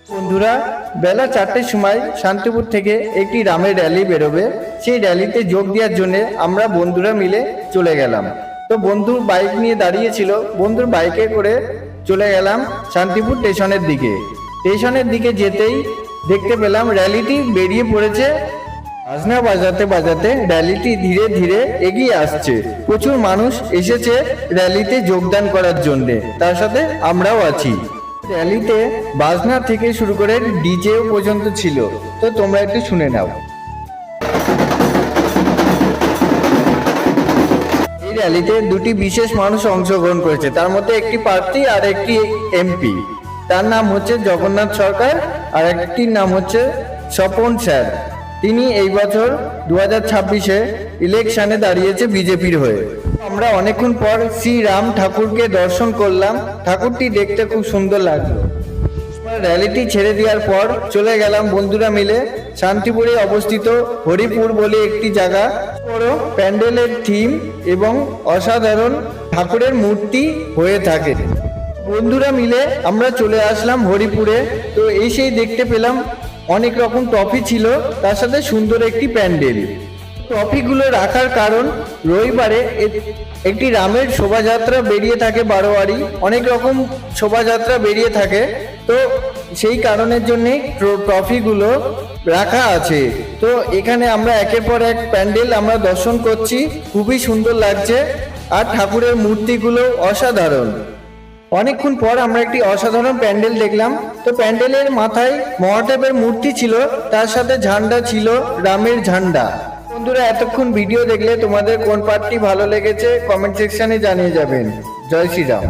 বন্ধুরা, বেলা 4টের সময় শান্তিপুর থেকে একটি রামের র্যালি বেরোবে। সেই র্যালিতে যোগ দেওয়ার জন্য আমরা বন্ধুরা মিলে চলে গেলাম। তো বন্ধুর বাইক নিয়ে দাঁড়িয়েছিল, বন্ধুর বাইকে করে চলে গেলাম শান্তিপুর স্টেশনের দিকে যেতেই দেখতে পেলাম র্যালিটি বেরিয়ে পড়েছে। বাজনা বাজাতে বাজাতে র্যালিটি ধীরে ধীরে এগিয়ে আসছে। প্রচুর মানুষ এসেছে র্যালিতে যোগদান করার জন্য, তার সাথে আমরাও আছি। র্যালিতে বাজনা থেকে শুরু করে ডিজেও পর্যন্ত ছিল। তো তোমরা একটু শুনে নাও। এই র্যালিতে দুটি বিশেষ মানুষ অংশগ্রহণ করেছে, তার মধ্যে একটি প্রার্থী আর একটি এমপি। তার নাম হচ্ছে জগন্নাথ সরকার আর একটির নাম হচ্ছে স্বপন স্যার। তিনি এই বছর 2026-এ ইলেকশনে দাঁড়িয়েছে বিজেপির হয়ে। আমরা অনেকক্ষণ পর শ্রী রাম ঠাকুরকে দর্শন করলাম। ঠাকুরটি দেখতে খুব সুন্দর লাগলো। র্যালিটি ছেড়ে দেওয়ার পর চলে গেলাম বন্ধুরা মিলে শান্তিপুরে অবস্থিত হরিপুর বলে একটি জায়গা। বড় প্যান্ডেলের থিম এবং অসাধারণ ঠাকুরের মূর্তি হয়ে থাকে। বন্ধুরা মিলে আমরা চলে আসলাম হরিপুরে। তো এসেই দেখতে পেলাম অনেক রকম ট্রফি ছিল, তার সাথে সুন্দর একটি প্যান্ডেল। ট্রফিগুলো রাখার কারণ, রবিবারে একটি রামের শোভাযাত্রা বেরিয়ে থাকে বারোয়ারি, অনেক রকম শোভাযাত্রা বেরিয়ে থাকে। তো সেই কারণের জন্যে ট্রফিগুলো রাখা আছে। তো এখানে আমরা একের পর এক প্যান্ডেল আমরা দর্শন করছি, খুবই সুন্দর লাগছে। আর ঠাকুরের মূর্তিগুলো অসাধারণ। অনেকক্ষণ পর আমরা একটি অসাধারণ প্যান্ডেল দেখলাম। তো প্যান্ডেলের মাথায় মহাদেবের মূর্তি ছিল, তার সাথে ঝান্ডা ছিল, রামের ঝান্ডা। বন্ধুরা, এতক্ষণ ভিডিও দেখলে তোমাদের কোন পার্টটি ভালো লেগেছে কমেন্ট সেকশনে জানিয়ে যাবেন। জয় শ্রীরাম।